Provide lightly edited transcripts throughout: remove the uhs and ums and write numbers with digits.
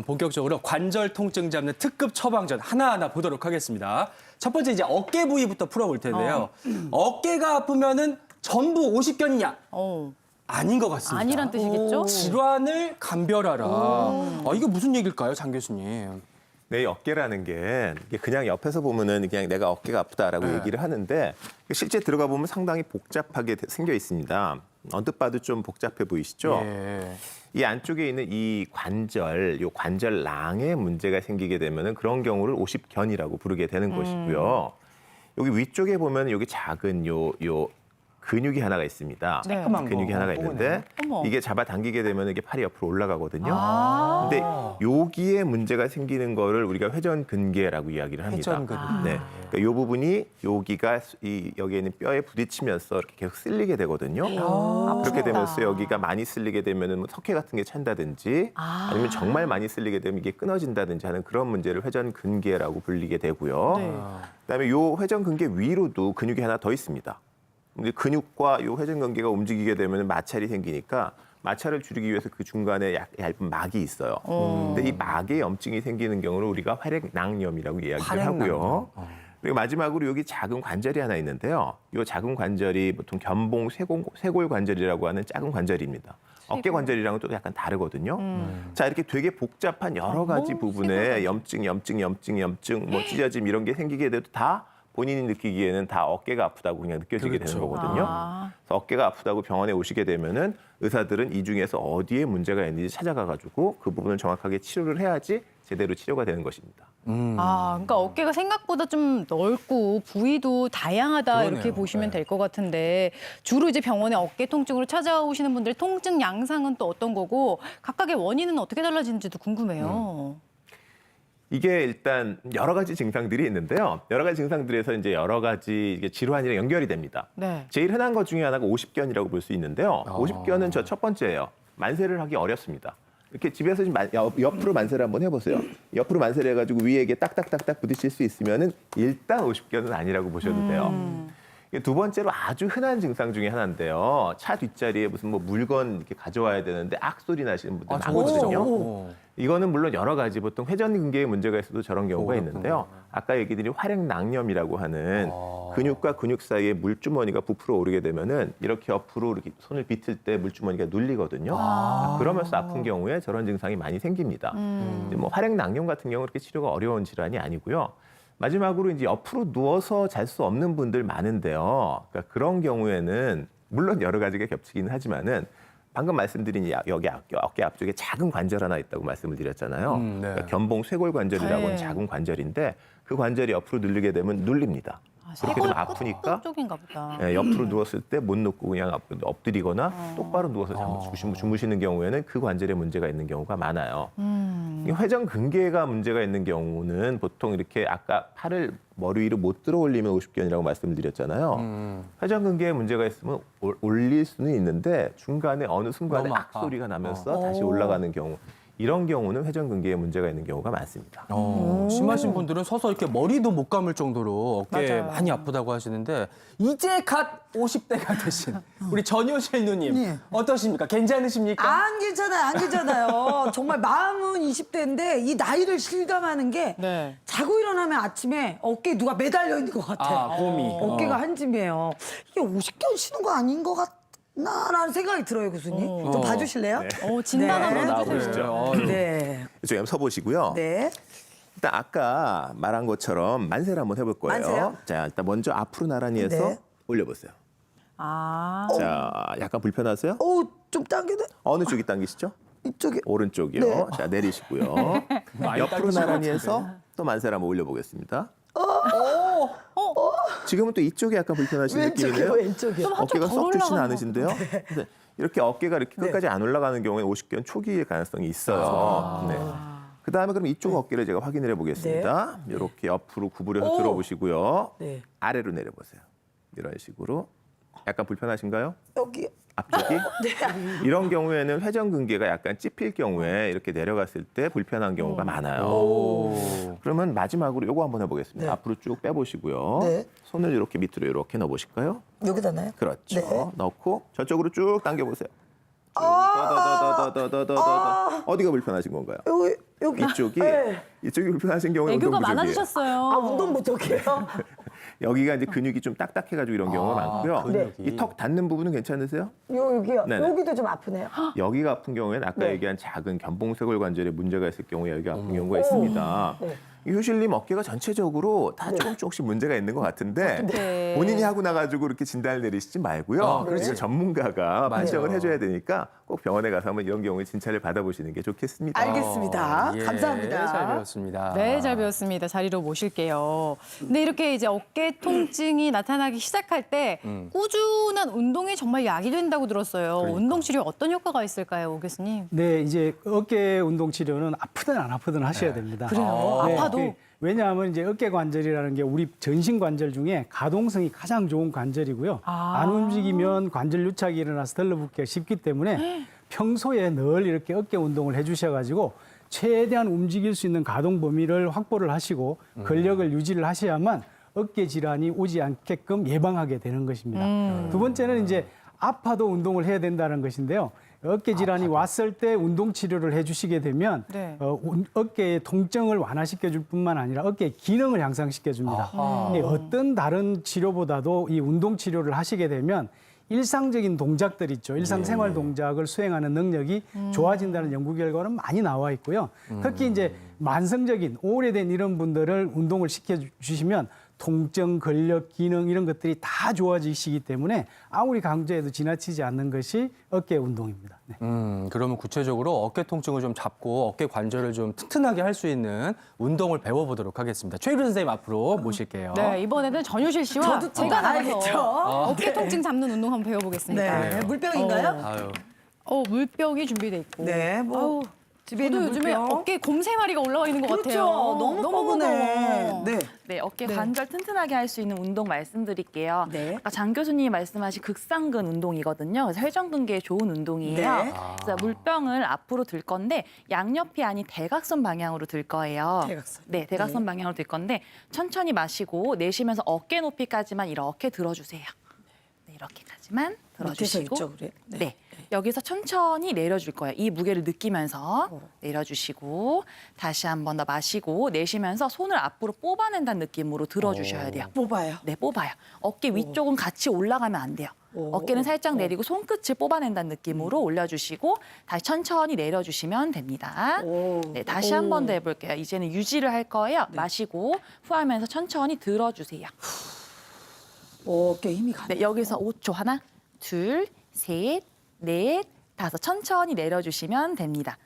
본격적으로 관절 통증 잡는 특급 처방전 하나하나 보도록 하겠습니다. 첫 번째 이제 어깨 부위부터 풀어볼 텐데요. 어깨가 아프면은 전부 오십견이냐? 아닌 것 같습니다. 아니란 뜻이겠죠? 질환을 감별하라. 이거 무슨 얘기일까요, 장 교수님? 네, 어깨라는 게 이게 그냥 옆에서 보면은 그냥 내가 어깨가 아프다라고 얘기를 하는데 실제 들어가 보면 상당히 복잡하게 생겨 있습니다. 언뜻 봐도 좀 복잡해 보이시죠? 예. 이 안쪽에 있는 이 관절, 요 관절낭에 문제가 생기게 되면은 그런 경우를 오십견이라고 부르게 되는 것이고요. 여기 위쪽에 보면 여기 작은 요 근육이 하나가 있습니다. 네. 근육이 하나가 있는데 어머. 이게 잡아당기게 되면 이게 팔이 옆으로 올라가거든요. 근데 여기에 문제가 생기는 거를 우리가 회전근개라고 이야기를 합니다. 회전근개. 네. 그러니까 이 부분이 여기가 여기에 있는 뼈에 부딪히면서 이렇게 계속 쓸리게 되거든요. 그렇게 되면서 여기가 많이 쓸리게 되면은 뭐 석회 같은 게 찬다든지 아니면 정말 많이 쓸리게 되면 이게 끊어진다든지 하는 그런 문제를 회전근개라고 불리게 되고요. 네. 그다음에 요 회전근개 위로도 근육이 하나 더 있습니다. 근데 근육과 요 회전근개가 움직이게 되면 마찰이 생기니까 마찰을 줄이기 위해서 그 중간에 얇은 막이 있어요. 근데 이 막에 염증이 생기는 경우를 우리가 활액낭염이라고 이야기를 하고요. 그리고 마지막으로 여기 작은 관절이 하나 있는데요. 이 작은 관절이 보통 견봉 쇄골 관절이라고 하는 작은 관절입니다. 어깨 관절이랑은 또 약간 다르거든요. 자, 이렇게 되게 복잡한 여러 가지 부분에 염증, 뭐 찢어짐 이런 게 생기게 돼도 다 본인이 느끼기에는 다 어깨가 아프다고 그냥 느껴지게 되는 거거든요. 그래서 어깨가 아프다고 병원에 오시게 되면은 의사들은 이 중에서 어디에 문제가 있는지 찾아가가지고 그 부분을 정확하게 치료를 해야지 제대로 치료가 되는 것입니다. 그러니까 어깨가 생각보다 좀 넓고 부위도 다양하다 그러네요. 이렇게 보시면 될 것 같은데 주로 이제 병원에 어깨 통증으로 찾아오시는 분들 통증 양상은 또 어떤 거고 각각의 원인은 어떻게 달라지는지도 궁금해요. 이게 일단 여러 가지 증상들이 있는데요. 여러 가지 증상들에서 이제 여러 가지 이게 질환이랑 연결이 됩니다. 네. 제일 흔한 것 중에 하나가 오십견이라고 볼 수 있는데요. 오십견은 저 첫 번째예요. 만세를 하기 어렵습니다. 이렇게 집에서 좀 옆으로 만세를 한번 해보세요. 옆으로 만세를 해가지고 위에 이게 딱딱딱딱 부딪힐 수 있으면은 일단 오십견은 아니라고 보셔도 돼요. 두 번째로 아주 흔한 증상 중에 하나인데요. 차 뒷자리에 무슨 뭐 물건 이렇게 가져와야 되는데 악소리 나시는 분들 많거든요. 이거는 물론 여러 가지 보통 회전근개에 문제가 있어도 저런 경우가 있는데요. 아까 얘기 드린 활액낭염이라고 하는 근육과 근육 사이에 물주머니가 부풀어 오르게 되면은 이렇게 옆으로 이렇게 손을 비틀 때 물주머니가 눌리거든요. 그러면서 아픈 경우에 저런 증상이 많이 생깁니다. 뭐 활액낭염 같은 경우는 그렇게 치료가 어려운 질환이 아니고요. 마지막으로 이제 옆으로 누워서 잘 수 없는 분들 많은데요. 그러니까 그런 경우에는 물론 여러 가지가 겹치기는 하지만은 방금 말씀드린 여기 어깨 앞쪽에 작은 관절 하나 있다고 말씀을 드렸잖아요. 네. 그러니까 견봉 쇄골 관절이라고 하는 네. 작은 관절인데 그 관절이 옆으로 눌리게 되면 눌립니다. 그렇게 되면 아프니까 쪽인가 보다. 옆으로 누웠을 때 못 눕고 그냥 엎드리거나 똑바로 누워서 주무시는 경우에는 그 관절에 문제가 있는 경우가 많아요. 이 회전근개가 문제가 있는 경우는 보통 이렇게 아까 팔을 머리 위로 못 들어 올리면 오십견이라고 말씀을 드렸잖아요. 회전근개에 문제가 있으면 올릴 수는 있는데 중간에 어느 순간에 너무 아파. 악소리가 나면서 다시 올라가는 경우. 이런 경우는 회전근개에 문제가 있는 경우가 많습니다. 심하신 분들은 서서 이렇게 머리도 못 감을 정도로 어깨 맞아요. 많이 아프다고 하시는데 이제 갓 50대가 되신 우리 전효실 누님 네. 어떠십니까? 괜찮으십니까? 안 괜찮아요, 안 괜찮아요. 정말 마음은 20대인데 이 나이를 실감하는 게 네. 자고 일어나면 아침에 어깨에 누가 매달려 있는 것 같아요. 곰이. 어깨가 한 짐이에요. 이게 50견 쉬는 거 아닌 것 같나라는 생각이 들어요, 교수님. 좀 봐주실래요? 진단 네. 한번 나와보시죠. 해주세요. 네. 이쪽에 한번 서보시고요. 네. 일단 아까 말한 것처럼 만세를 한번 해볼 거예요. 만세요? 자, 일단 먼저 앞으로 나란히 해서 네. 올려보세요. 자, 약간 불편하세요? 좀 당겨도 어느 쪽이 당기시죠? 이쪽에. 오른쪽이요. 네. 자, 내리시고요. 많이 옆으로 당기신 것 나란히 해서 또 만세를 한번 올려보겠습니다. 지금은 또 이쪽이 약간 불편하신 느낌이네요. 왼쪽이요. 어깨가 좀 썩 좋지는 올라가는 않으신데요. 근데 이렇게 어깨가 이렇게 끝까지 안 올라가는 경우에 50견 초기일 가능성이 있어요. 네. 그다음에 그럼 이쪽 어깨를 제가 확인을 해보겠습니다. 이렇게 옆으로 구부려서 들어보시고요. 네. 아래로 내려보세요. 이런 식으로. 약간 불편하신가요? 여기. 앞쪽이? 이런 경우에는 회전근개가 약간 찝힐 경우에 이렇게 내려갔을 때 불편한 경우가 많아요. 그러면 마지막으로 요거 한번 해보겠습니다. 네. 앞으로 쭉 빼보시고요. 네. 손을 이렇게 밑으로 이렇게 넣어보실까요? 여기다 놔요? 그렇죠. 네. 넣고 저쪽으로 쭉 당겨보세요. 더더더더더더더 어디가 불편하신 건가요? 여기. 여기. 이쪽이 네. 이쪽이 불편하신 경우는 애교가 운동 부족이에요. 많아지셨어요. 아, 운동 부족해요. 여기가 이제 근육이 좀 딱딱해가지고 이런 경우가 많고요. 근육이. 이 턱 닿는 부분은 괜찮으세요? 여기요. 네네. 여기도 좀 아프네요. 여기가 아픈 경우에는 아까 네. 얘기한 작은 견봉쇄골 관절에 문제가 있을 경우에 여기가 아픈 경우가 있습니다. 네. 이 효실님 어깨가 전체적으로 다 조금씩 문제가 있는 것 같은데 네. 본인이 하고 나가지고 이렇게 진단을 내리시지 말고요. 그렇지. 이거 전문가가 판정을 해줘야 되니까 꼭 병원에 가서 한번 이런 경우에 진찰을 받아보시는 게 좋겠습니다. 알겠습니다. 예, 감사합니다. 잘 배웠습니다. 네, 잘 배웠습니다. 자리로 모실게요. 근데 이렇게 이제 어깨 통증이 나타나기 시작할 때 꾸준한 운동이 정말 약이 된다고 들었어요. 운동 치료에 어떤 효과가 있을까요, 오 교수님? 네, 이제 어깨 운동 치료는 아프든 안 아프든 하셔야 됩니다. 그래요? 아파도? 왜냐하면 이제 어깨 관절이라는 게 우리 전신 관절 중에 가동성이 가장 좋은 관절이고요. 안 움직이면 관절 유착이 일어나서 들러붙기가 쉽기 때문에 평소에 늘 이렇게 어깨 운동을 해주셔가지고 최대한 움직일 수 있는 가동 범위를 확보를 하시고 근력을 유지를 하셔야만 어깨 질환이 오지 않게끔 예방하게 되는 것입니다. 두 번째는 이제 아파도 운동을 해야 된다는 것인데요. 어깨 질환이 왔을 때 운동 치료를 해주시게 되면 네. 어깨의 통증을 완화시켜 줄 뿐만 아니라 어깨의 기능을 향상시켜 줍니다. 어떤 다른 치료보다도 이 운동 치료를 하시게 되면 일상적인 동작들 있죠. 일상생활 동작을 수행하는 능력이 좋아진다는 연구 결과는 많이 나와 있고요. 특히 이제 만성적인 오래된 이런 분들을 운동을 시켜 주시면 통증, 근력, 기능 이런 것들이 다 좋아지시기 때문에 아무리 강조해도 지나치지 않는 것이 어깨 운동입니다. 네. 그러면 구체적으로 어깨 통증을 좀 잡고 어깨 관절을 좀 튼튼하게 할 수 있는 운동을 배워보도록 하겠습니다. 최유리 선생님 앞으로 모실게요. 네, 이번에는 전효실 씨와 저도 좀 제가 알겠죠. 나가서 어깨 통증 잡는 운동 한번 배워보겠습니다. 네. 물병인가요? 아유. 물병이 준비돼 있고. 네, 뭐 아우, 집에 저도 있는 요즘에 물병. 어깨에 곰 3마리가 올라와 있는 것 그렇죠. 같아요. 너무 뻐근해. 무거워. 네. 네, 어깨 관절 튼튼하게 할 수 있는 운동 말씀드릴게요. 네. 아까 장 교수님이 말씀하신 극상근 운동이거든요. 그래서 혈전근개에 좋은 운동이에요. 네. 그래서 물병을 앞으로 들 건데 양옆이 아닌 대각선 방향으로 들 거예요. 대각선. 네, 대각선 방향으로 들 건데 천천히 마시고 내쉬면서 어깨 높이까지만 이렇게 들어주세요. 네, 이렇게까지만 밑에서 들어주시고 이쪽으로. 네. 여기서 천천히 내려줄 거예요. 이 무게를 느끼면서 내려주시고 다시 한 번 더 마시고 내쉬면서 손을 앞으로 뽑아낸다는 느낌으로 들어주셔야 돼요. 뽑아요. 네, 뽑아요. 어깨 위쪽은 같이 올라가면 안 돼요. 어깨는 살짝 내리고 손끝을 뽑아낸다는 느낌으로 올려주시고 다시 천천히 내려주시면 됩니다. 네, 다시 한 번 더 해볼게요. 이제는 유지를 할 거예요. 마시고 후하면서 천천히 들어주세요. 어깨 힘이 가네. 네, 여기서 5초 하나, 둘, 셋, 넷, 다섯 천천히 내려주시면 됩니다.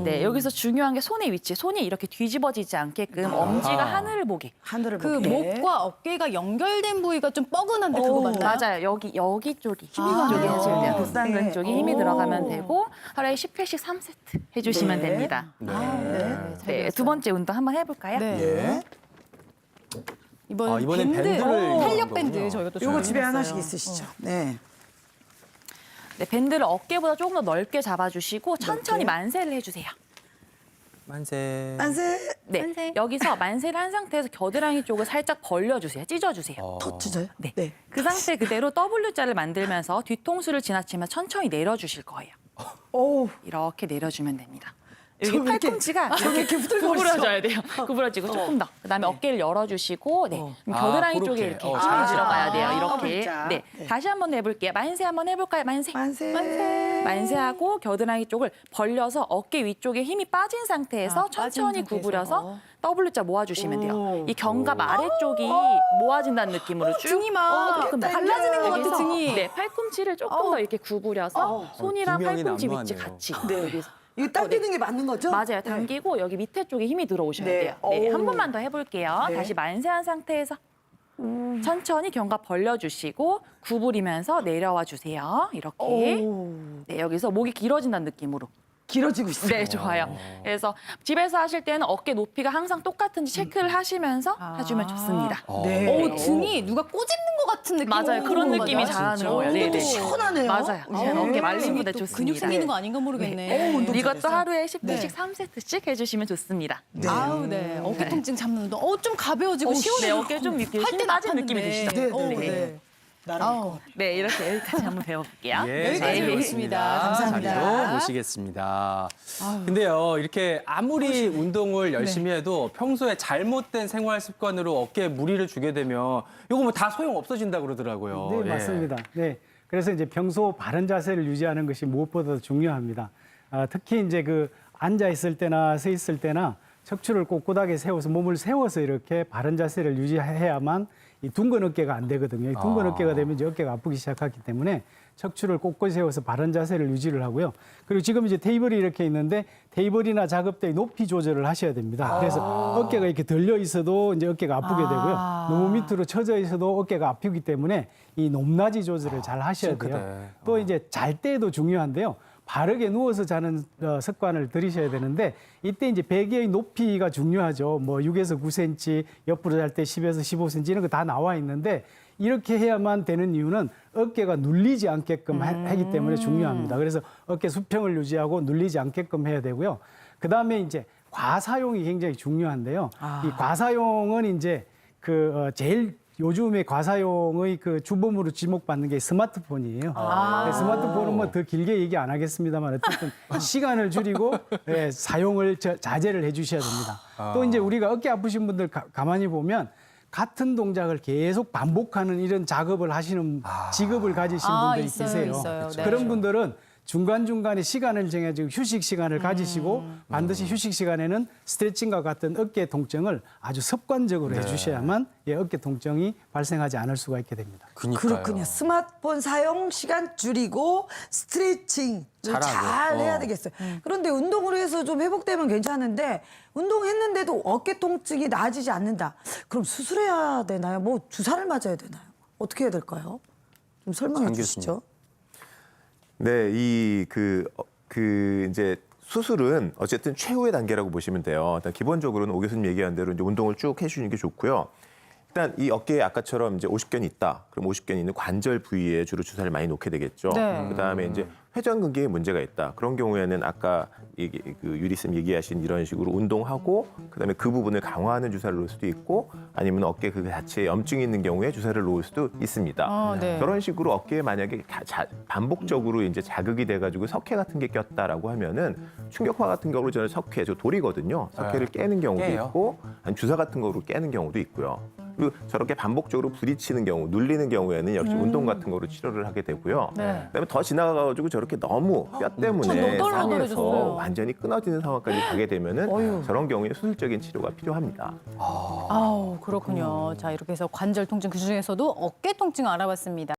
네, 여기서 중요한 게 손의 위치. 손이 이렇게 뒤집어지지 않게끔 엄지가 하늘을 보게. 하늘을 그 보게. 목과 어깨가 연결된 부위가 좀 뻐근한데 그거 맞나요? 맞아요. 여기 쪽이 힘이 쪽에 하시면 돼요. 극상근 네. 쪽이 힘이 들어가면 되고 하루에 10회씩 3세트 해주시면 네. 됩니다. 네, 두 번째 운동 한번 해볼까요? 네. 네. 밴드, 이번엔 밴드를 탄력 이용하는군요. 밴드 저희가 또 요거 집에 준비했어요. 하나씩 있으시죠? 네. 네, 밴드를 어깨보다 조금 더 넓게 잡아주시고 천천히 만세를 해주세요. 만세. 만세. 네, 만세. 여기서 만세를 한 상태에서 겨드랑이 쪽을 살짝 벌려주세요. 찢어주세요. 더 찢어요? 네. 그 상태 그대로 W자를 만들면서 뒤통수를 지나치면 천천히 내려주실 거예요. 오. 이렇게 내려주면 됩니다. 여기 저 이렇게- 팔꿈치가 저기 이렇게 후들거리죠? 구부러져야 돼요. 구부러지고 조금 더. 그다음에 어깨를 열어주시고 네. 겨드랑이 쪽에 그렇게. 이렇게 어, 힘이 잘 들어가야 돼요. 아, 이렇게. 진짜. 네. 네. 다시 한번 해볼게요. 만세 한번 해볼까요? 만세. 만세. 만세하고 겨드랑이 쪽을 벌려서 어깨 위쪽에 힘이 빠진 상태에서 천천히 상태에서. 구부려서 W자 모아주시면 돼요. 이 견갑 아래쪽이 모아진다는 느낌으로 쭉. 등이 막 조금 더. 갈라지는 것 같아, 여기서 등이. 네, 팔꿈치를 조금 더 이렇게 구부려서 손이랑 기명이 팔꿈치 위치 난무하네요. 같이. 네. 여기서. 이거 당기는 게 맞는 거죠? 맞아요. 당기고 여기 밑에 쪽에 힘이 들어오셔야 네. 돼요. 네, 오. 한 번만 더 해볼게요. 네. 다시 만세한 상태에서 천천히 견갑 벌려주시고 구부리면서 내려와 주세요. 이렇게. 오. 네, 여기서 목이 길어진다는 느낌으로. 길어지고 있어요. 네, 좋아요. 그래서 집에서 하실 때는 어깨 높이가 항상 똑같은지 체크를 하시면서 해주면 좋습니다. 네. 오, 등이 누가 꼬집는 것 같은 느낌. 맞아요. 그런 오는 느낌이 거죠? 잘하는 진짜. 거예요. 네, 네. 시원하네요. 맞아요. 이제는 어깨 말린 등이 분들 또 좋습니다. 근육 생기는 거 아닌가 모르겠네. 운동 이것도 잘했어요. 하루에 10회씩 3세트씩 해주시면 좋습니다. 네. 아우, 네. 어깨 통증 잡는 운동. 좀 가벼워지고 네, 시원해요. 어깨 좀 이렇게 할 힘 땐 빠진 느낌이 아팠는데. 드시죠? 네, 네, 네. 네. 날아갈 것 같아. 네, 이렇게 여기까지 한번 배워볼게요. 예, 여기까지 잘 배웠습니다. 배웠습니다. 감사합니다. 자리로 모시겠습니다. 근데요, 이렇게 아무리 운동을 열심히 해도 평소에 잘못된 생활 습관으로 어깨에 무리를 주게 되면 이거 뭐 다 소용 없어진다 그러더라고요. 네, 예. 맞습니다. 네. 그래서 이제 평소 바른 자세를 유지하는 것이 무엇보다도 중요합니다. 특히 이제 그 앉아 있을 때나 서 있을 때나 척추를 꼿꼿하게 세워서 몸을 세워서 이렇게 바른 자세를 유지해야만 이 둥근 어깨가 안 되거든요. 이 둥근 어깨가 되면 이제 어깨가 아프기 시작하기 때문에 척추를 꼿꼿이 세워서 바른 자세를 유지를 하고요. 그리고 지금 이제 테이블이 이렇게 있는데 테이블이나 작업대의 높이 조절을 하셔야 됩니다. 그래서 어깨가 이렇게 들려 있어도 이제 어깨가 아프게 되고요. 너무 밑으로 처져 있어도 어깨가 아프기 때문에 이 높낮이 조절을 잘 하셔야 돼요. 싱크대. 또 이제 잘 때도 중요한데요. 바르게 누워서 자는 습관을 들이셔야 되는데 이때 이제 베개의 높이가 중요하죠. 뭐 6에서 9cm, 옆으로 잘 때 10에서 15cm 이런 거 다 나와 있는데 이렇게 해야만 되는 이유는 어깨가 눌리지 않게끔 하기 때문에 중요합니다. 그래서 어깨 수평을 유지하고 눌리지 않게끔 해야 되고요. 그다음에 이제 과사용이 굉장히 중요한데요. 이 과사용은 이제 제일 요즘에 과사용의 그 주범으로 지목받는 게 스마트폰이에요. 네, 스마트폰은 뭐 더 길게 얘기 안 하겠습니다만 어쨌든 시간을 줄이고 예, 사용을 자제를 해주셔야 됩니다. 또 이제 우리가 어깨 아프신 분들 가만히 보면 같은 동작을 계속 반복하는 이런 작업을 하시는 직업을 가지신 분들이 계세요. 있어요. 네. 그런 분들은 중간중간에 시간을 정해지고 휴식 시간을 가지시고 반드시 휴식 시간에는 스트레칭과 같은 어깨 통증을 아주 습관적으로 해주셔야만 어깨 통증이 발생하지 않을 수가 있게 됩니다. 그러니까요. 그렇군요. 스마트폰 사용 시간 줄이고 스트레칭 잘하고. 잘 해야 되겠어요. 그런데 운동을 해서 좀 회복되면 괜찮은데 운동했는데도 어깨 통증이 나아지지 않는다. 그럼 수술해야 되나요? 뭐 주사를 맞아야 되나요? 어떻게 해야 될까요? 좀 설명해 장 주시죠. 네, 이제 수술은 어쨌든 최후의 단계라고 보시면 돼요. 일단 기본적으로는 오 교수님 얘기한 대로 이제 운동을 쭉 해주는 게 좋고요. 일단 이 어깨에 아까처럼 이제 50견이 있다. 그럼 50견이 있는 관절 부위에 주로 주사를 많이 놓게 되겠죠. 네. 그다음에 이제 회전근개에 문제가 있다. 그런 경우에는 아까 유리 쌤 얘기하신 이런 식으로 운동하고 그다음에 그 부분을 강화하는 주사를 놓을 수도 있고 아니면 어깨 그 자체에 염증이 있는 경우에 주사를 놓을 수도 있습니다. 네. 그런 식으로 어깨에 만약에 반복적으로 이제 자극이 돼가지고 석회 같은 게 꼈다라고 하면은 충격파 같은 경우로 저는 석회, 저 돌이거든요. 석회를 깨는 경우도 깨요? 있고 아니면 주사 같은 거로 깨는 경우도 있고요. 그리고 저렇게 반복적으로 부딪히는 경우, 눌리는 경우에는 역시 운동 같은 거로 치료를 하게 되고요. 네. 그다음에 더 지나가가지고 저렇게 너무 뼈 때문에 너덜너덜해졌어요. 상해서 완전히 끊어지는 상황까지 가게 되면은 저런 경우에 수술적인 치료가 필요합니다. 아우, 그렇군요. 자, 이렇게 해서 관절 통증 그중에서도 어깨 통증 알아봤습니다.